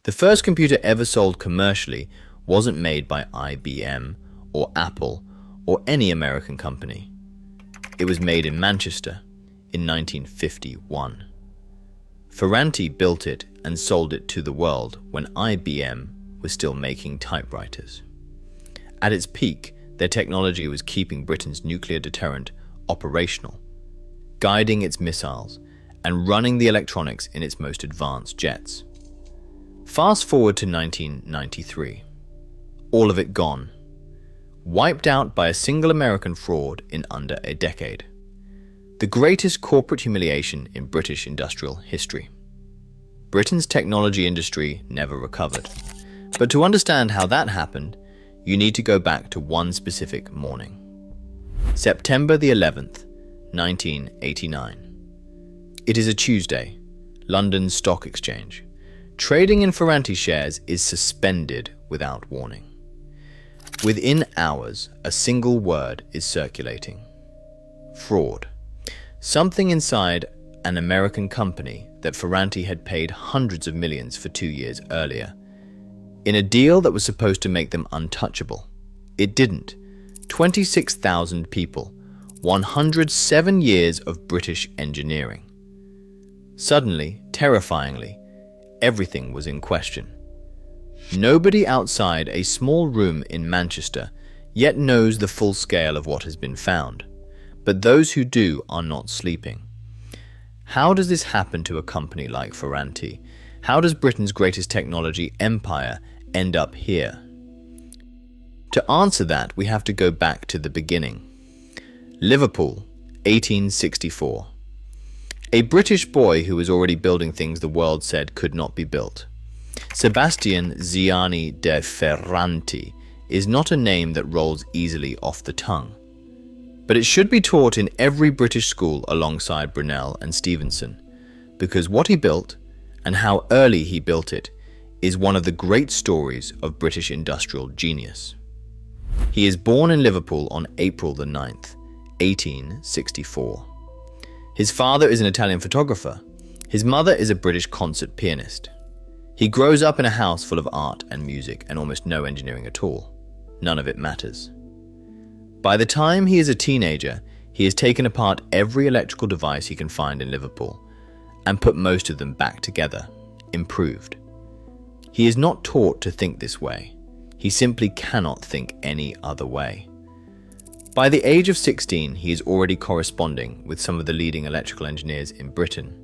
The first computer ever sold commercially wasn't made by IBM or Apple or any American company. It was made in Manchester in 1951. Ferranti built it and sold it to the world when IBM was still making typewriters. At its peak, their technology was keeping Britain's nuclear deterrent operational, guiding its missiles, and running the electronics in its most advanced jets. Fast forward to 1993. All of it gone. Wiped out by a single American fraud in under a decade. The greatest corporate humiliation in British industrial history. Britain's technology industry never recovered. But to understand how that happened, you need to go back to one specific morning. September the 11th, 1989. It is a Tuesday, London's stock exchange. Trading in Ferranti shares is suspended without warning. Within hours, a single word is circulating. Fraud. Something inside an American company that Ferranti had paid hundreds of millions for 2 years earlier. In a deal that was supposed to make them untouchable. It didn't. 26,000 people, 107 years of British engineering. Suddenly, terrifyingly, everything was in question. Nobody outside a small room in Manchester yet knows the full scale of what has been found, but those who do are not sleeping. How does this happen to a company like Ferranti? How does Britain's greatest technology empire end up here? To answer that, we have to go back to the beginning. Liverpool, 1864. A British boy who was already building things the world said could not be built. Sebastian Ziani de Ferranti is not a name that rolls easily off the tongue. But it should be taught in every British school alongside Brunel and Stevenson, because what he built, and how early he built it, is one of the great stories of British industrial genius. He is born in Liverpool on April the 9th, 1864. His father is an Italian photographer. His mother is a British concert pianist. He grows up in a house full of art and music and almost no engineering at all. None of it matters. By the time he is a teenager, he has taken apart every electrical device he can find in Liverpool and put most of them back together, improved. He is not taught to think this way. He simply cannot think any other way. By the age of 16, he is already corresponding with some of the leading electrical engineers in Britain.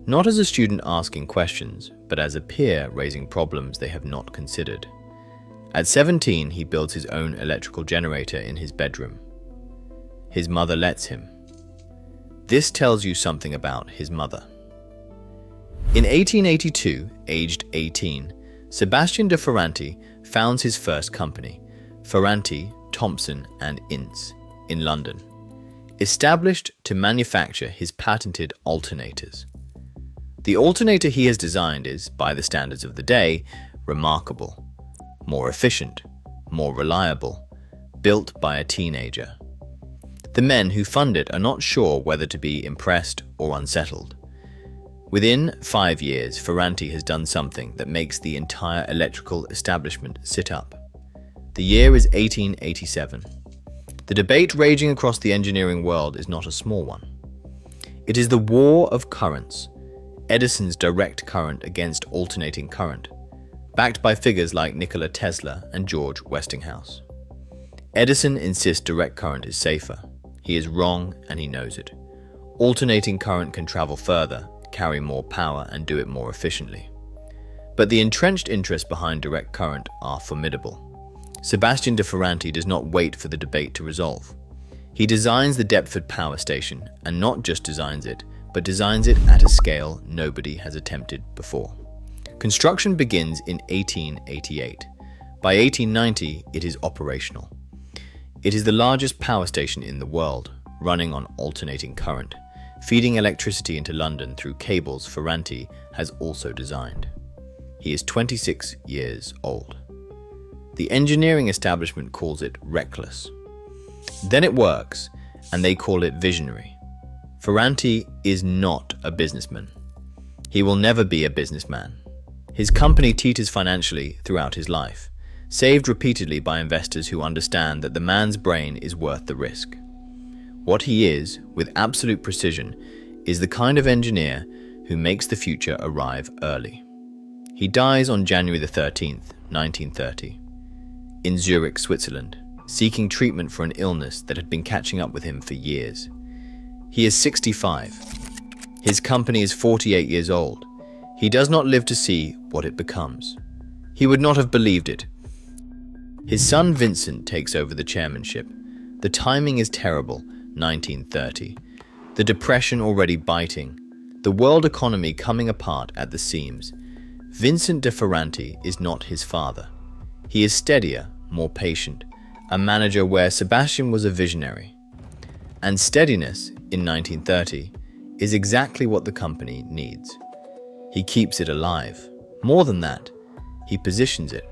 Not as a student asking questions, but as a peer raising problems they have not considered. At 17, he builds his own electrical generator in his bedroom. His mother lets him. This tells you something about his mother. In 1882, aged 18, Sebastian de Ferranti founds his first company, Ferranti, Thompson and Ince, in London, established to manufacture his patented alternators. The alternator he has designed is, by the standards of the day, remarkable. More efficient, more reliable, built by a teenager. The men who fund it are not sure whether to be impressed or unsettled. Within 5 years, Ferranti has done something that makes the entire electrical establishment sit up. The year is 1887. The debate raging across the engineering world is not a small one. It is the war of currents, Edison's direct current against alternating current, backed by figures like Nikola Tesla and George Westinghouse. Edison insists direct current is safer. He is wrong and he knows it. Alternating current can travel further, carry more power and do it more efficiently. But the entrenched interests behind direct current are formidable. Sebastian de Ferranti does not wait for the debate to resolve. He designs the Deptford power station, and not just designs it, but designs it at a scale nobody has attempted before. Construction begins in 1888. By 1890, it is operational. It is the largest power station in the world, running on alternating current, feeding electricity into London through cables Ferranti has also designed. He is 26 years old. The engineering establishment calls it reckless. Then it works, and they call it visionary. Ferranti is not a businessman. He will never be a businessman. His company teeters financially throughout his life, saved repeatedly by investors who understand that the man's brain is worth the risk. What he is, with absolute precision, is the kind of engineer who makes the future arrive early. He dies on January the 13th, 1930, in Zurich, Switzerland, seeking treatment for an illness that had been catching up with him for years. He is 65. His company is 48 years old. He does not live to see what it becomes. He would not have believed it. His son Vincent takes over the chairmanship. The timing is terrible, 1930. The depression already biting. The world economy coming apart at the seams. Vincent de Ferranti is not his father. He is steadier, more patient, a manager where Sebastian was a visionary. And steadiness, in 1930, is exactly what the company needs. He keeps it alive. More than that, he positions it.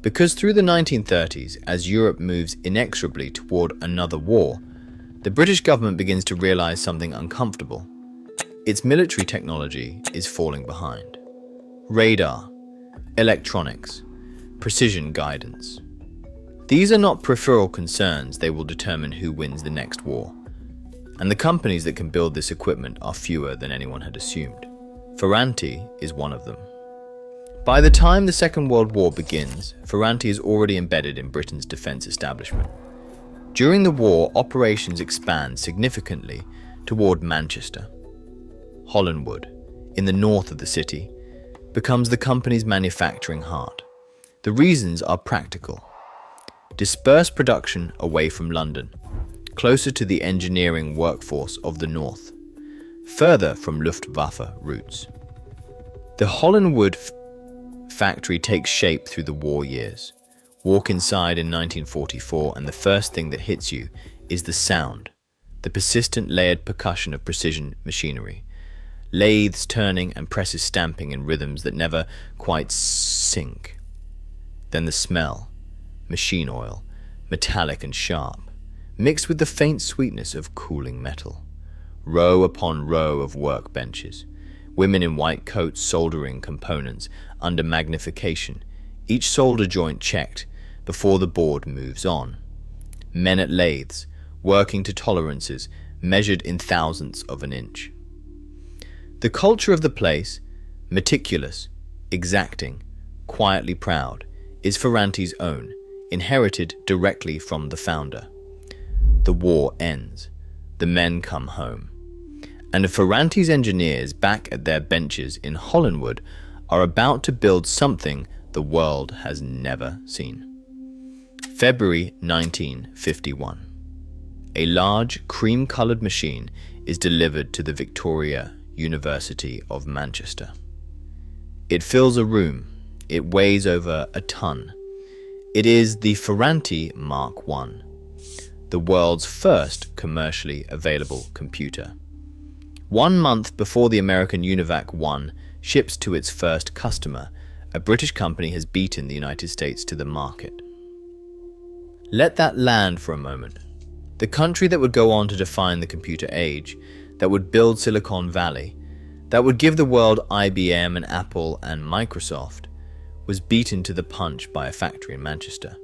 Because through the 1930s, as Europe moves inexorably toward another war, the British government begins to realize something uncomfortable. Its military technology is falling behind. Radar, electronics, precision guidance. These are not peripheral concerns. They will determine who wins the next war. And the companies that can build this equipment are fewer than anyone had assumed. Ferranti is one of them. By the time the Second World War begins, Ferranti is already embedded in Britain's defense establishment. During the war, operations expand significantly toward Manchester. Hollinwood, in the north of the city, becomes the company's manufacturing heart. The reasons are practical. Disperse production away from London, closer to the engineering workforce of the north, further from Luftwaffe routes. The Hollinwood factory takes shape through the war years. Walk inside in 1944 and the first thing that hits you is the sound, the persistent layered percussion of precision machinery. Lathes turning and presses stamping in rhythms that never quite sync. Then the smell, machine oil, metallic and sharp, mixed with the faint sweetness of cooling metal. Row upon row of workbenches, women in white coats soldering components under magnification, each solder joint checked before the board moves on. Men at lathes, working to tolerances measured in thousandths of an inch. The culture of the place, meticulous, exacting, quietly proud, is Ferranti's own, inherited directly from the founder. The war ends. The men come home. And Ferranti's engineers back at their benches in Hollinwood are about to build something the world has never seen. February 1951. A large, cream-colored machine is delivered to the Victoria University of Manchester. It fills a room. It weighs over a ton. It is the Ferranti Mark I, the world's first commercially available computer. 1 month before the American UNIVAC I ships to its first customer, a British company has beaten the United States to the market. Let that land for a moment. The country that would go on to define the computer age, that would build Silicon Valley, that would give the world IBM and Apple and Microsoft, was beaten to the punch by a factory in Manchester.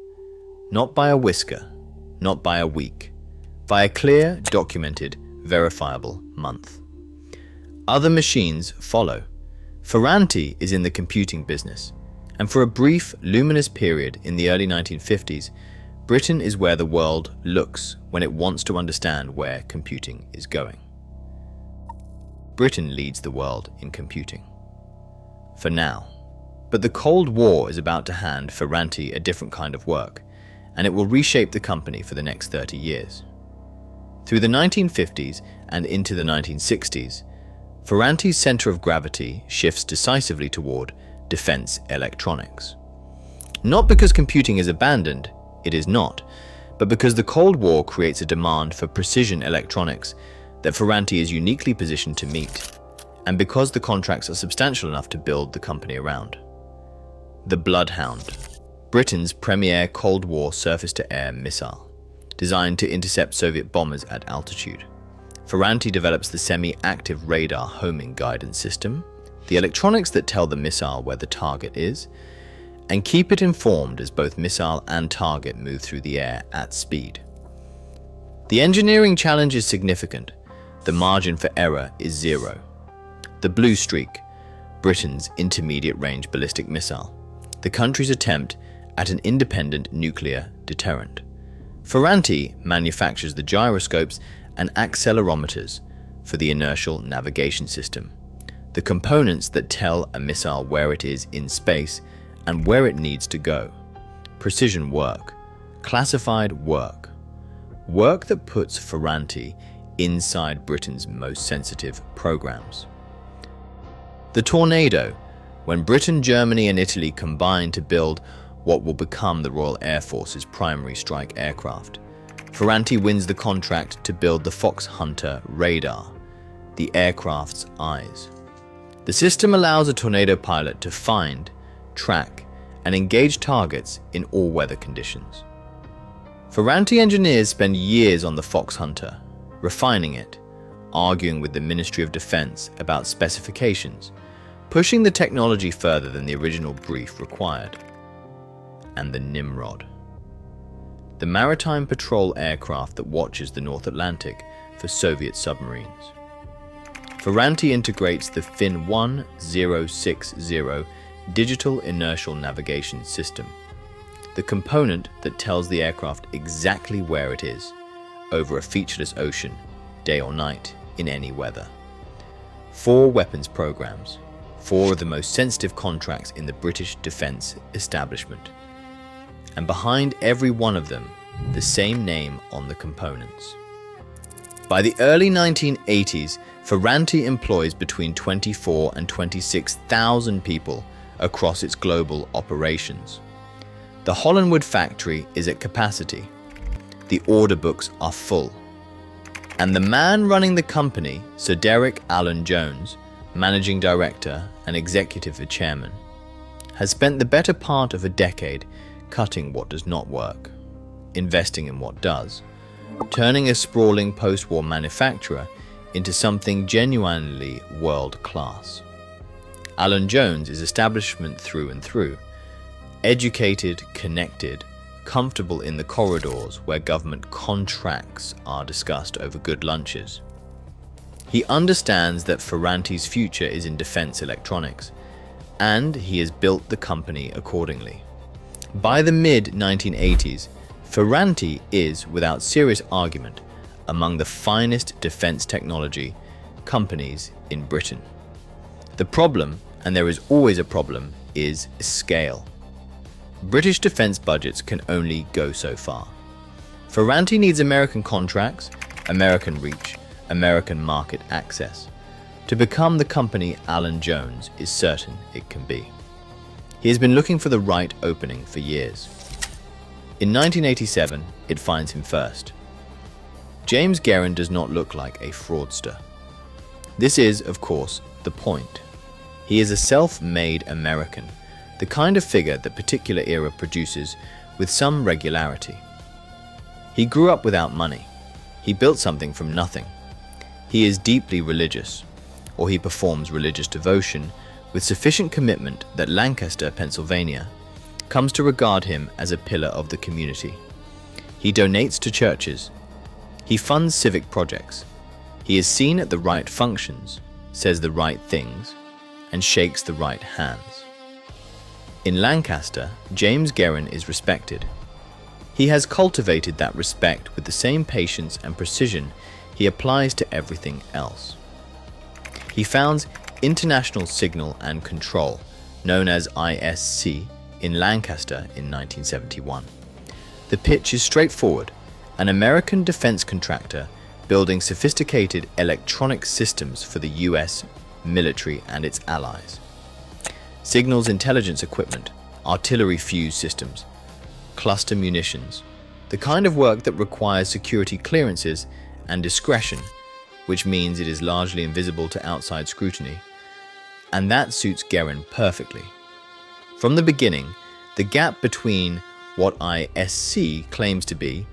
Not by a whisker, not by a week, by a clear, documented, verifiable month. Other machines follow. Ferranti is in the computing business, and for a brief, luminous period in the early 1950s, Britain is where the world looks when it wants to understand where computing is going. Britain leads the world in computing. For now. But the Cold War is about to hand Ferranti a different kind of work, and it will reshape the company for the next 30 years. Through the 1950s and into the 1960s, Ferranti's center of gravity shifts decisively toward defense electronics. Not because computing is abandoned, it is not, but because the Cold War creates a demand for precision electronics that Ferranti is uniquely positioned to meet, and because the contracts are substantial enough to build the company around. The Bloodhound, Britain's premier Cold War surface-to-air missile, designed to intercept Soviet bombers at altitude. Ferranti develops the semi-active radar homing guidance system, the electronics that tell the missile where the target is, and keep it informed as both missile and target move through the air at speed. The engineering challenge is significant. The margin for error is zero. The blue streak, Britain's intermediate-range ballistic missile, the country's attempt at an independent nuclear deterrent. Ferranti manufactures the gyroscopes and accelerometers for the inertial navigation system, the components that tell a missile where it is in space and where it needs to go. Precision work, classified work, work that puts Ferranti inside Britain's most sensitive programs. The Tornado, when Britain, Germany and Italy combine to build what will become the Royal Air Force's primary strike aircraft. Ferranti wins the contract to build the Fox Hunter radar, the aircraft's eyes. The system allows a Tornado pilot to find, track, and engage targets in all weather conditions. Ferranti engineers spend years on the Fox Hunter, refining it, arguing with the Ministry of Defense about specifications, pushing the technology further than the original brief required. And the Nimrod, the maritime patrol aircraft that watches the North Atlantic for Soviet submarines. Ferranti integrates the FIN 1060 digital inertial navigation system, the component that tells the aircraft exactly where it is, over a featureless ocean, day or night, in any weather. 4 weapons programs, 4 of the most sensitive contracts in the British defence establishment. And behind every one of them, the same name on the components. By the early 1980s, Ferranti employs between 24 and 26,000 people across its global operations. The Hollandwood factory is at capacity. The order books are full. And the man running the company, Sir Derek Allen Jones, managing director and executive chairman, has spent the better part of a decade cutting what does not work, investing in what does, turning a sprawling post-war manufacturer into something genuinely world-class. Allen Jones is establishment through and through, educated, connected, comfortable in the corridors where government contracts are discussed over good lunches. He understands that Ferranti's future is in defense electronics, and he has built the company accordingly. By the mid-1980s, Ferranti is, without serious argument, among the finest defense technology companies in Britain. The problem, and there is always a problem, is scale. British defense budgets can only go so far. Ferranti needs American contracts, American reach, American market access. To become the company Allen Jones is certain it can be. He has been looking for the right opening for years. In 1987, it finds him first. James Guerin does not look like a fraudster. This is, of course, the point. He is a self-made American, the kind of figure that particular era produces with some regularity. He grew up without money. He built something from nothing. He is deeply religious, or he performs religious devotion with sufficient commitment that Lancaster, Pennsylvania, comes to regard him as a pillar of the community. He donates to churches. He funds civic projects. He is seen at the right functions, says the right things, and shakes the right hands. In Lancaster, James Guerin is respected. He has cultivated that respect with the same patience and precision he applies to everything else. He founds International Signal and Control, known as ISC, in Lancaster in 1971. The pitch is straightforward: an American defense contractor building sophisticated electronic systems for the US military and its allies. Signals intelligence equipment, artillery fuse systems, cluster munitions, the kind of work that requires security clearances and discretion, which means it is largely invisible to outside scrutiny. And that suits Guerin perfectly. From the beginning, the gap between what ISC claims to be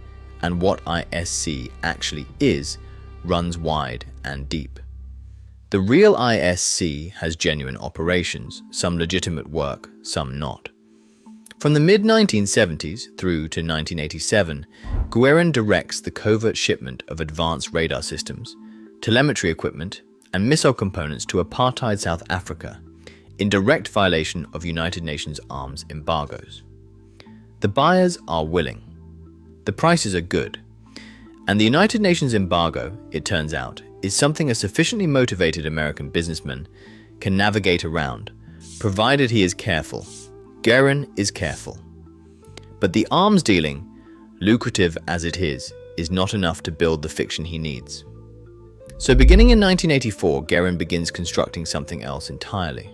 and what ISC actually is runs wide and deep. The real ISC has genuine operations, some legitimate work, some not. From the mid-1970s through to 1987, Guerin directs the covert shipment of advanced radar systems, telemetry equipment, and missile components to apartheid South Africa, in direct violation of United Nations arms embargoes. The buyers are willing. The prices are good. And the United Nations embargo, it turns out, is something a sufficiently motivated American businessman can navigate around, provided he is careful. Guerin is careful. But the arms dealing, lucrative as it is not enough to build the fiction he needs. So beginning in 1984, Guerin begins constructing something else entirely.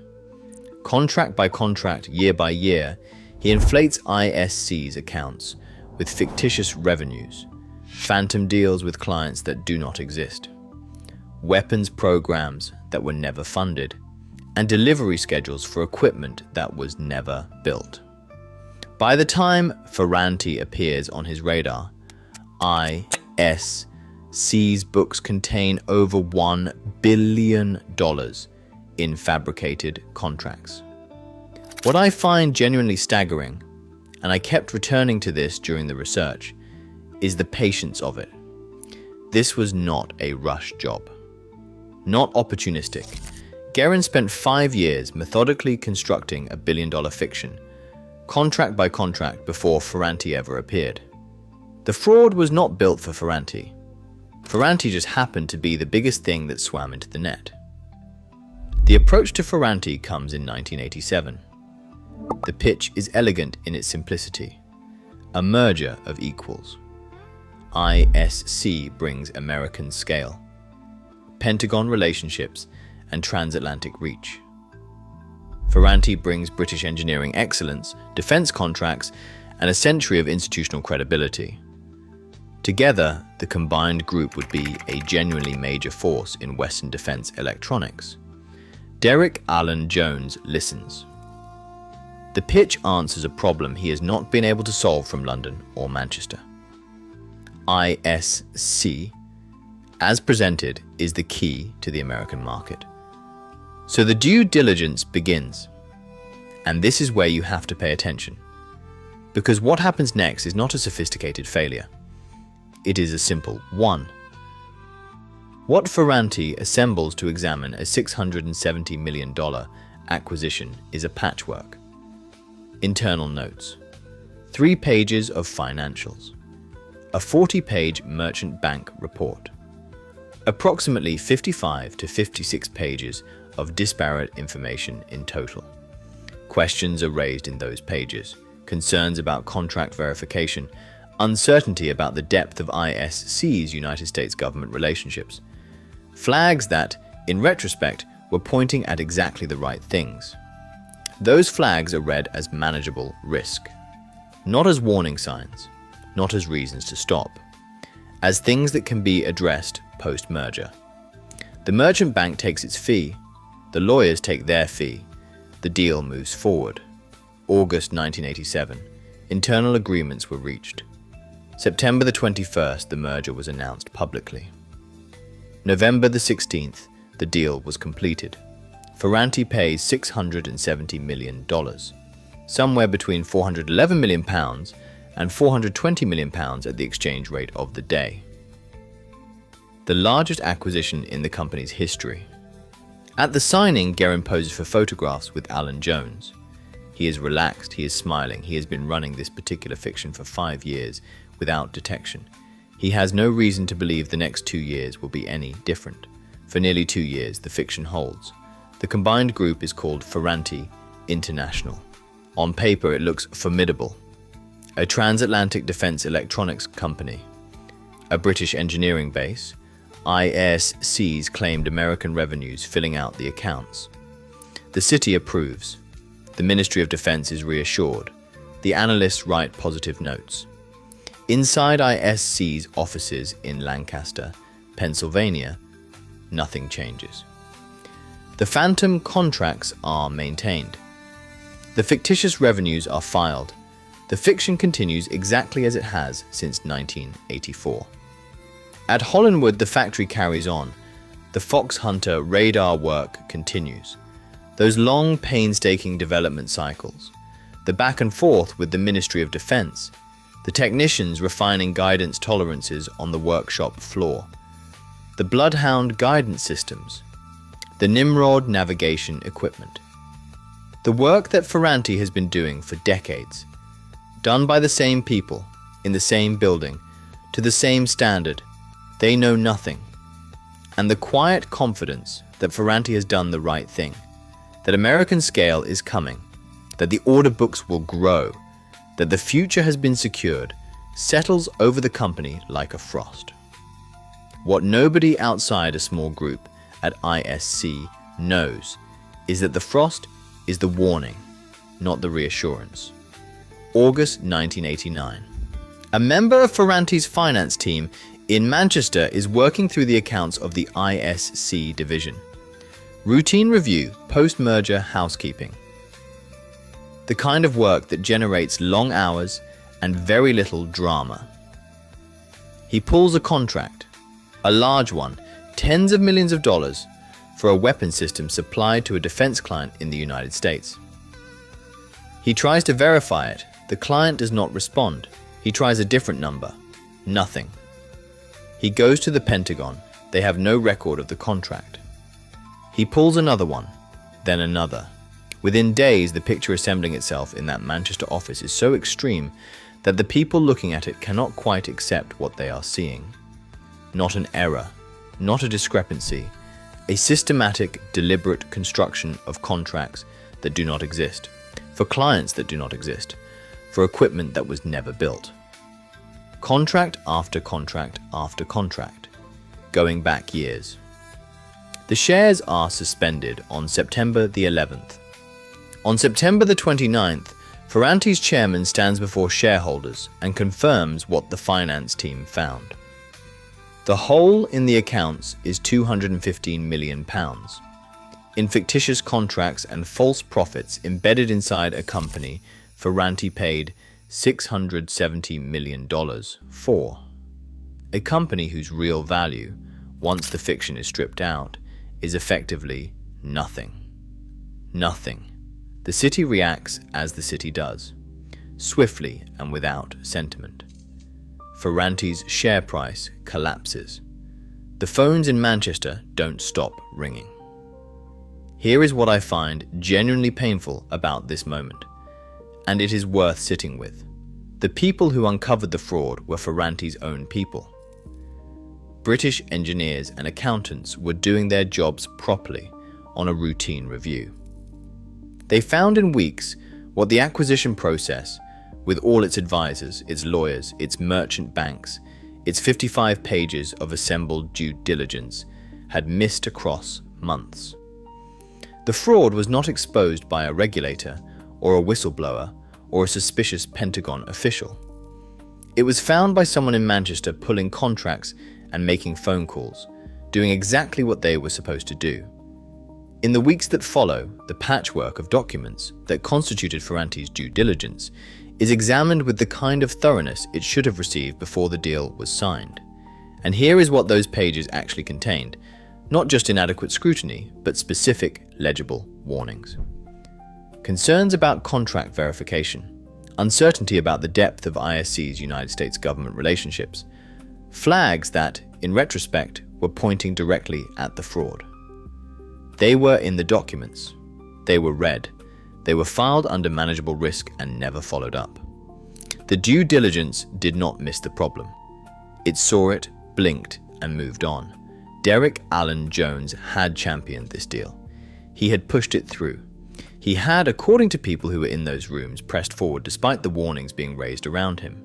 Contract by contract, year by year, he inflates ISC's accounts with fictitious revenues, phantom deals with clients that do not exist, weapons programs that were never funded, and delivery schedules for equipment that was never built. By the time Ferranti appears on his radar, ISC's books contain over $1 billion in fabricated contracts. What I find genuinely staggering, and I kept returning to this during the research, is the patience of it. This was not a rush job. Not opportunistic. Guerin spent 5 years methodically constructing a billion-dollar fiction, contract by contract, before Ferranti ever appeared. The fraud was not built for Ferranti. Ferranti just happened to be the biggest thing that swam into the net. The approach to Ferranti comes in 1987. The pitch is elegant in its simplicity. A merger of equals. ISC brings American scale, Pentagon relationships, and transatlantic reach. Ferranti brings British engineering excellence, defense contracts, and a century of institutional credibility. Together, the combined group would be a genuinely major force in Western defense electronics. Derek Allen Jones listens. The pitch answers a problem he has not been able to solve from London or Manchester. ISC, as presented, is the key to the American market. So the due diligence begins. And this is where you have to pay attention. Because what happens next is not a sophisticated failure. It is a simple one. What Ferranti assembles to examine a $670 million acquisition is a patchwork. Internal notes. 3 pages of financials. A 40-page merchant bank report. Approximately 55 to 56 pages of disparate information in total. Questions are raised in those pages, concerns about contract verification, uncertainty about the depth of ISC's United States government relationships. Flags that, in retrospect, were pointing at exactly the right things. Those flags are read as manageable risk, not as warning signs, not as reasons to stop, as things that can be addressed post-merger. The merchant bank takes its fee, the lawyers take their fee, the deal moves forward. August 1987, internal agreements were reached. September the 21st, the merger was announced publicly. November the 16th, the deal was completed. Ferranti pays $670 million, somewhere between £411 million and £420 million at the exchange rate of the day. The largest acquisition in the company's history. At the signing, Guerin poses for photographs with Alan Jones. He is relaxed, he is smiling, he has been running this particular fiction for 5 years without detection. He has no reason to believe the next 2 years will be any different. For nearly 2 years, the fiction holds. The combined group is called Ferranti International. On paper, it looks formidable. A transatlantic defense electronics company, a British engineering base, ISC's claimed American revenues filling out the accounts. The city approves. The Ministry of Defense is reassured. The analysts write positive notes. Inside ISC's offices in Lancaster, Pennsylvania, nothing changes. The phantom contracts are maintained. The fictitious revenues are filed. The fiction continues exactly as it has since 1984. At Hollinwood, the factory carries on. the Fox Hunter radar work continues. Those long, painstaking development cycles, the back and forth with the Ministry of Defense, the technicians refining guidance tolerances on the workshop floor, the Bloodhound guidance systems, the Nimrod navigation equipment. The work that Ferranti has been doing for decades, done by the same people, in the same building, to the same standard, they know nothing. And the quiet confidence that Ferranti has done the right thing, that American scale is coming, that the order books will grow, that the future has been secured, settles over the company like a frost. What nobody outside a small group at ISC knows is that the frost is the warning, not the reassurance. August 1989. A member of Ferranti's finance team in Manchester is working through the accounts of the ISC division. Routine review, post-merger housekeeping. The kind of work that generates long hours and very little drama. He pulls a contract, a large one, tens of millions of dollars, for a weapon system supplied to a defense client in the United States. He tries to verify it. The client does not respond. He tries a different number. Nothing. He goes to the Pentagon. They have no record of the contract. He pulls another one, then another. Within days, the picture assembling itself in that Manchester office is so extreme that the people looking at it cannot quite accept what they are seeing. Not an error, not a discrepancy, a systematic, deliberate construction of contracts that do not exist, for clients that do not exist, for equipment that was never built. Contract after contract after contract, going back years. The shares are suspended on September the 11th. On September the 29th, Ferranti's chairman stands before shareholders and confirms what the finance team found. The hole in the accounts is £215 million. In fictitious contracts and false profits embedded inside a company, Ferranti paid $670 million for. A company whose real value, once the fiction is stripped out, is effectively nothing. Nothing. The city reacts as the city does, swiftly and without sentiment. Ferranti's share price collapses. The phones in Manchester don't stop ringing. Here is what I find genuinely painful about this moment, and it is worth sitting with. The people who uncovered the fraud were Ferranti's own people. British engineers and accountants were doing their jobs properly on a routine review. They found in weeks what the acquisition process, with all its advisors, its lawyers, its merchant banks, its 55 pages of assembled due diligence, had missed across months. The fraud was not exposed by a regulator or a whistleblower or a suspicious Pentagon official. It was found by someone in Manchester pulling contracts and making phone calls, doing exactly what they were supposed to do. In the weeks that follow, the patchwork of documents that constituted Ferranti's due diligence is examined with the kind of thoroughness it should have received before the deal was signed. And here is what those pages actually contained, not just inadequate scrutiny, but specific, legible warnings. Concerns about contract verification, uncertainty about the depth of ISC's United States government relationships, flags that, in retrospect, were pointing directly at the fraud. They were in the documents. They were read. They were filed under manageable risk and never followed up. The due diligence did not miss the problem. It saw it, blinked, and moved on. Derek Allen Jones had championed this deal. He had pushed it through. He had, according to people who were in those rooms, pressed forward despite the warnings being raised around him.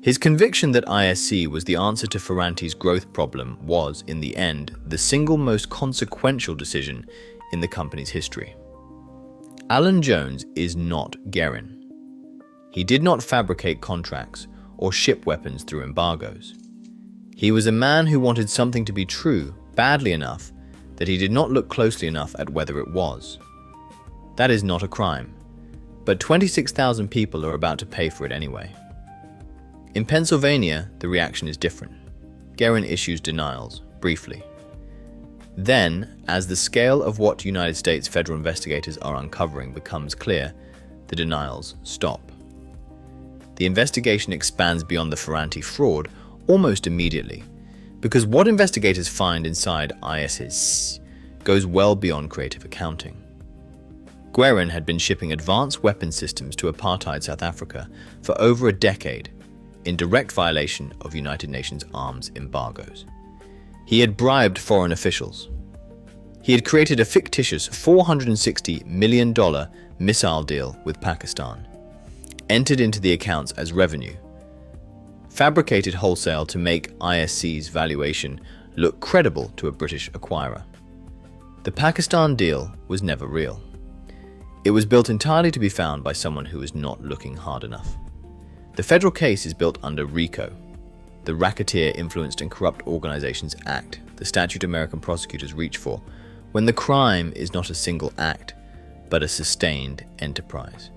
His conviction that ISC was the answer to Ferranti's growth problem was, in the end, the single most consequential decision in the company's history. Alan Jones is not Guerin. He did not fabricate contracts or ship weapons through embargoes. He was a man who wanted something to be true badly enough that he did not look closely enough at whether it was. That is not a crime, but 26,000 people are about to pay for it anyway. In Pennsylvania, the reaction is different. Guerin issues denials, briefly. Then, as the scale of what United States federal investigators are uncovering becomes clear, the denials stop. The investigation expands beyond the Ferranti fraud almost immediately, because what investigators find inside ISIS goes well beyond creative accounting. Guerin had been shipping advanced weapon systems to apartheid South Africa for over a decade, in direct violation of United Nations arms embargoes. He had bribed foreign officials. He had created a fictitious $460 million missile deal with Pakistan, entered into the accounts as revenue, fabricated wholesale to make ISC's valuation look credible to a British acquirer. The Pakistan deal was never real. It was built entirely to be found by someone who was not looking hard enough. The federal case is built under RICO, the Racketeer Influenced and Corrupt Organizations Act, the statute American prosecutors reach for when the crime is not a single act, but a sustained enterprise.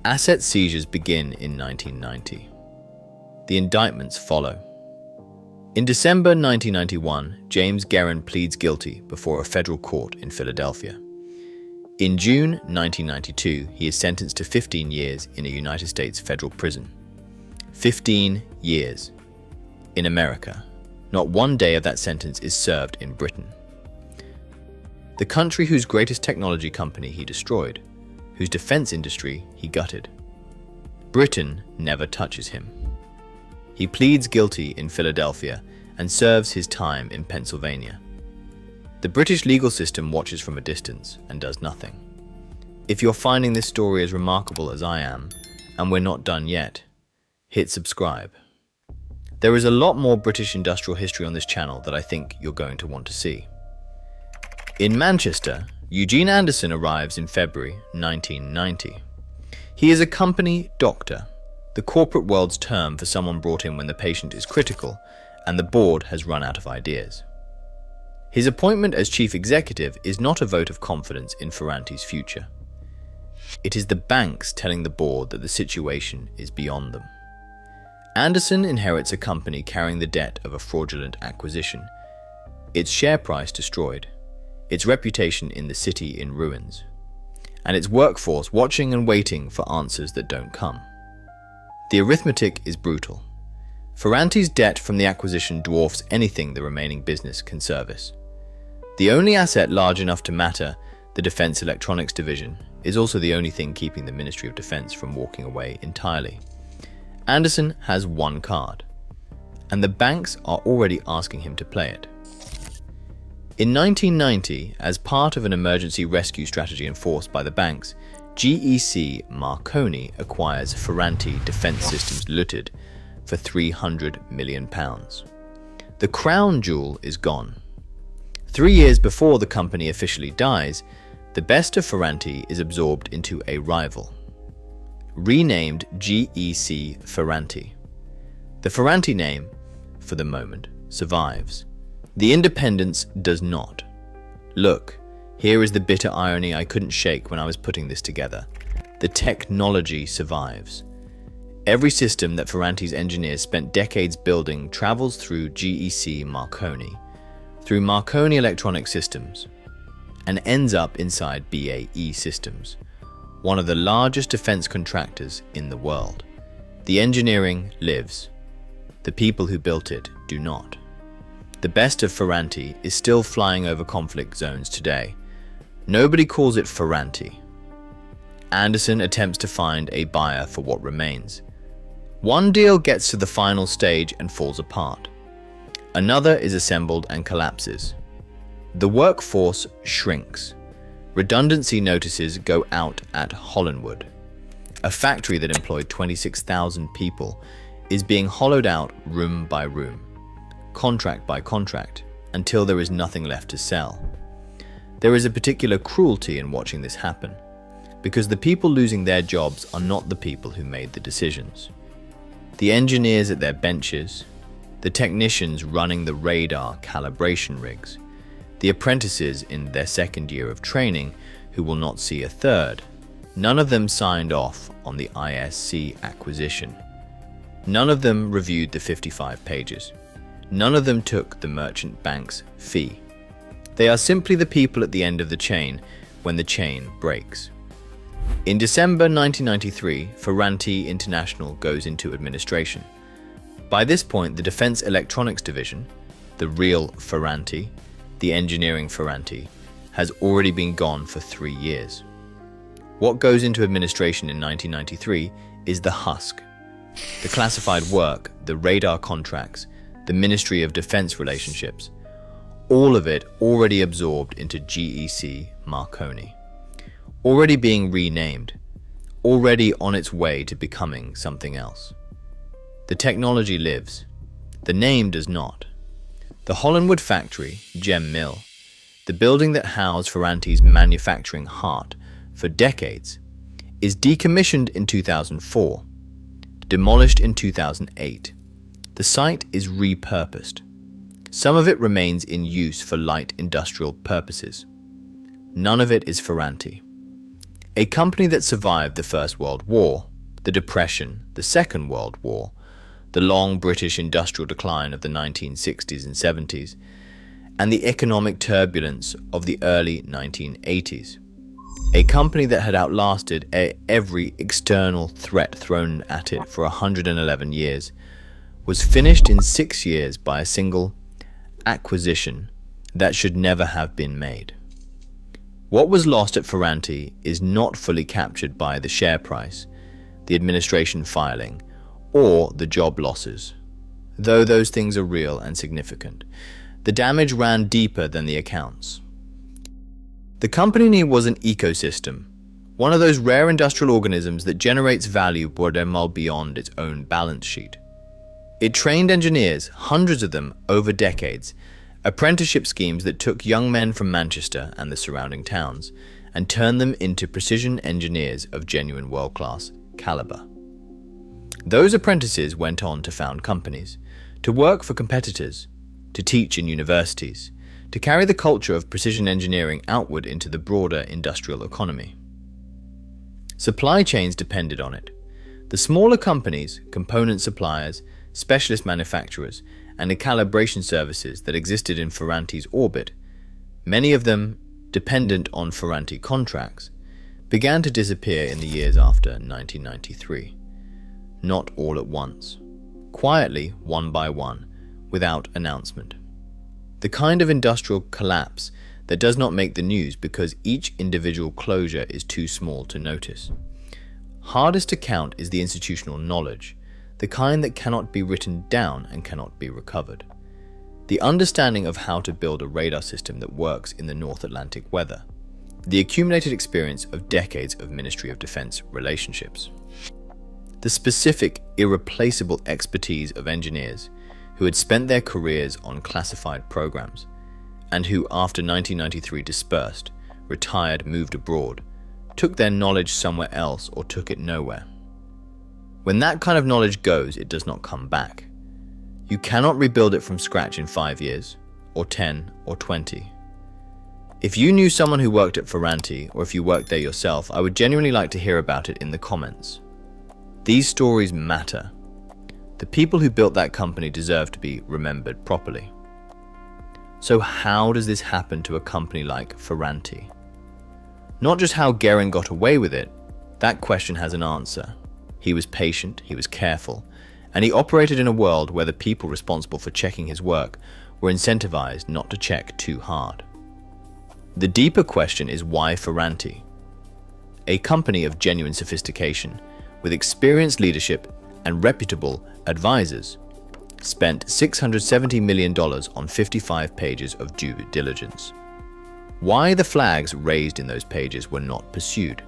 Asset seizures begin in 1990. The indictments follow. In December 1991, James Guerin pleads guilty before a federal court in Philadelphia. In June 1992, he is sentenced to 15 years in a United States federal prison. 15 years. In America, not one day of that sentence is served in Britain. The country whose greatest technology company he destroyed, whose defense industry he gutted. Britain never touches him. He pleads guilty in Philadelphia and serves his time in Pennsylvania. The British legal system watches from a distance and does nothing. If you're finding this story as remarkable as I am, and we're not done yet, hit subscribe. There is a lot more British industrial history on this channel that I think you're going to want to see. In Manchester, Eugene Anderson arrives in February 1990. He is a company doctor, the corporate world's term for someone brought in when the patient is critical and the board has run out of ideas. His appointment as chief executive is not a vote of confidence in Ferranti's future. It is the banks telling the board that the situation is beyond them. Anderson inherits a company carrying the debt of a fraudulent acquisition, its share price destroyed, its reputation in the city in ruins, and its workforce watching and waiting for answers that don't come. The arithmetic is brutal. Ferranti's debt from the acquisition dwarfs anything the remaining business can service. The only asset large enough to matter, the Defense Electronics Division, is also the only thing keeping the Ministry of Defense from walking away entirely. Anderson has one card, and the banks are already asking him to play it. In 1990, as part of an emergency rescue strategy enforced by the banks, GEC Marconi acquires Ferranti Defense Systems Limited for £300 million. The crown jewel is gone. 3 years before the company officially dies, the best of Ferranti is absorbed into a rival, renamed GEC Ferranti. The Ferranti name, for the moment, survives. The independence does not. Look, here is the bitter irony I couldn't shake when I was putting this together. The technology survives. Every system that Ferranti's engineers spent decades building travels through GEC Marconi, through Marconi Electronic Systems, and ends up inside BAE Systems, one of the largest defense contractors in the world. The engineering lives. The people who built it do not. The best of Ferranti is still flying over conflict zones today. Nobody calls it Ferranti. Anderson attempts to find a buyer for what remains. One deal gets to the final stage and falls apart. Another is assembled and collapses. The workforce shrinks. Redundancy notices go out at Hollinwood. A factory that employed 26,000 people is being hollowed out room by room, contract by contract, until there is nothing left to sell. There is a particular cruelty in watching this happen, because the people losing their jobs are not the people who made the decisions. The engineers at their benches, the technicians running the radar calibration rigs, the apprentices in their second year of training who will not see a third, none of them signed off on the ISC acquisition. None of them reviewed the 55 pages. None of them took the merchant bank's fee. They are simply the people at the end of the chain when the chain breaks. In December 1993, Ferranti International goes into administration. By this point, the Defense Electronics Division, the real Ferranti, the engineering Ferranti, has already been gone for 3 years. What goes into administration in 1993 is the husk, the classified work, the radar contracts, the Ministry of Defense relationships, all of it already absorbed into GEC Marconi, already being renamed, already on its way to becoming something else. The technology lives, the name does not. The Hollinwood factory, Gem Mill, the building that housed Ferranti's manufacturing heart for decades, is decommissioned in 2004, demolished in 2008. The site is repurposed. Some of it remains in use for light industrial purposes. None of it is Ferranti. A company that survived the First World War, the Depression, the Second World War, the long British industrial decline of the 1960s and 70s, and the economic turbulence of the early 1980s. A company that had outlasted every external threat thrown at it for 111 years, was finished in 6 years by a single acquisition that should never have been made. What was lost at Ferranti is not fully captured by the share price, the administration filing, or the job losses. Though those things are real and significant, the damage ran deeper than the accounts. The company was an ecosystem, one of those rare industrial organisms that generates value beyond its own balance sheet. It trained engineers, hundreds of them over decades, apprenticeship schemes that took young men from Manchester and the surrounding towns and turned them into precision engineers of genuine world-class caliber. Those apprentices went on to found companies, to work for competitors, to teach in universities, to carry the culture of precision engineering outward into the broader industrial economy. Supply chains depended on it. The smaller companies, component suppliers, specialist manufacturers, and the calibration services that existed in Ferranti's orbit, many of them dependent on Ferranti contracts, began to disappear in the years after 1993. Not all at once. Quietly, one by one, without announcement. The kind of industrial collapse that does not make the news because each individual closure is too small to notice. Hardest to count is the institutional knowledge, the kind that cannot be written down and cannot be recovered. The understanding of how to build a radar system that works in the North Atlantic weather. The accumulated experience of decades of Ministry of Defense relationships. The specific, irreplaceable expertise of engineers who had spent their careers on classified programs, and who after 1993 dispersed, retired, moved abroad, took their knowledge somewhere else or took it nowhere. When that kind of knowledge goes, it does not come back. You cannot rebuild it from scratch in 5 years, or 10, or 20. If you knew someone who worked at Ferranti, or if you worked there yourself, I would genuinely like to hear about it in the comments. These stories matter. The people who built that company deserve to be remembered properly. So how does this happen to a company like Ferranti? Not just how Guerin got away with it, that question has an answer. He was patient, he was careful, and he operated in a world where the people responsible for checking his work were incentivized not to check too hard. The deeper question is why Ferranti? A company of genuine sophistication, with experienced leadership and reputable advisors, spent $670 million on 55 pages of due diligence. Why the flags raised in those pages were not pursued?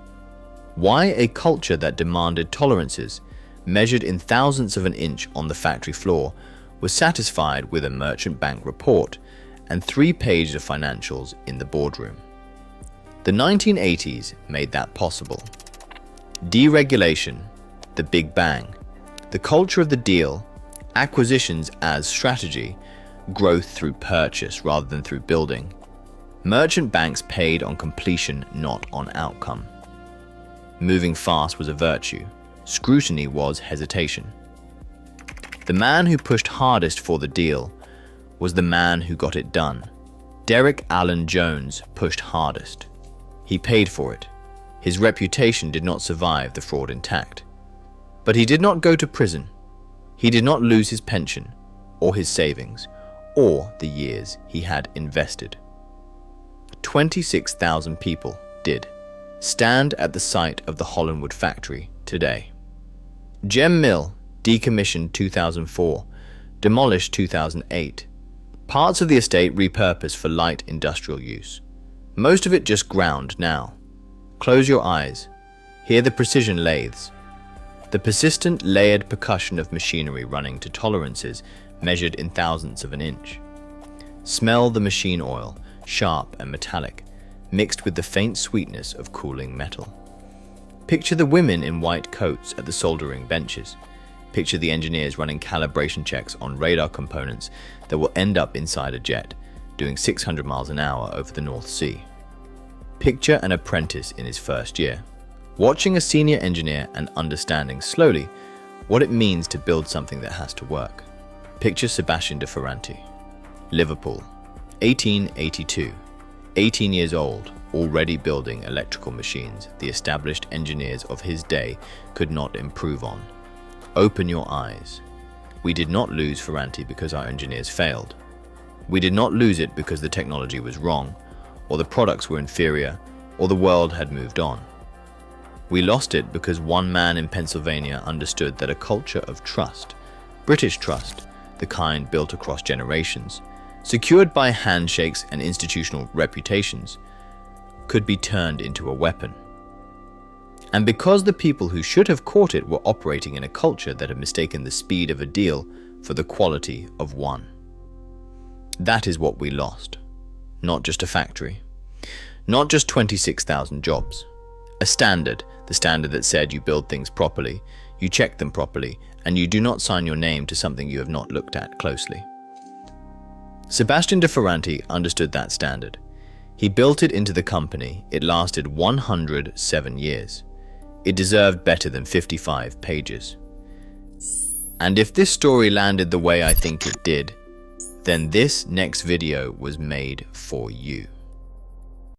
Why a culture that demanded tolerances, measured in thousandths of an inch on the factory floor, was satisfied with a merchant bank report and 3 pages of financials in the boardroom? The 1980s made that possible. Deregulation, the Big Bang, the culture of the deal, acquisitions as strategy, growth through purchase rather than through building. Merchant banks paid on completion, not on outcome. Moving fast was a virtue. Scrutiny was hesitation. The man who pushed hardest for the deal was the man who got it done. Derek Allen Jones pushed hardest. He paid for it. His reputation did not survive the fraud intact. But he did not go to prison. He did not lose his pension, or his savings, or the years he had invested. 26,000 people did stand at the site of the Hollinwood factory today. Gem Mill, decommissioned 2004, demolished 2008. Parts of the estate repurposed for light industrial use. Most of it just ground now. Close your eyes. Hear the precision lathes. The persistent layered percussion of machinery running to tolerances measured in thousandths of an inch. Smell the machine oil, sharp and metallic, mixed with the faint sweetness of cooling metal. Picture the women in white coats at the soldering benches. Picture the engineers running calibration checks on radar components that will end up inside a jet, doing 600 miles an hour over the North Sea. Picture an apprentice in his first year, watching a senior engineer and understanding slowly what it means to build something that has to work. Picture Sebastian de Ferranti. Liverpool, 1882. 18 years old, already building electrical machines the established engineers of his day could not improve on. Open your eyes. We did not lose Ferranti because our engineers failed. We did not lose it because the technology was wrong, or the products were inferior, or the world had moved on. We lost it because one man in Pennsylvania understood that a culture of trust, British trust, the kind built across generations, secured by handshakes and institutional reputations, could be turned into a weapon. And because the people who should have caught it were operating in a culture that had mistaken the speed of a deal for the quality of one. That is what we lost. Not just a factory. Not just 26,000 jobs. A standard, the standard that said you build things properly, you check them properly, and you do not sign your name to something you have not looked at closely. Sebastian de Ferranti understood that standard. He built it into the company. It lasted 107 years. It deserved better than 55 pages. And if this story landed the way I think it did, then this next video was made for you.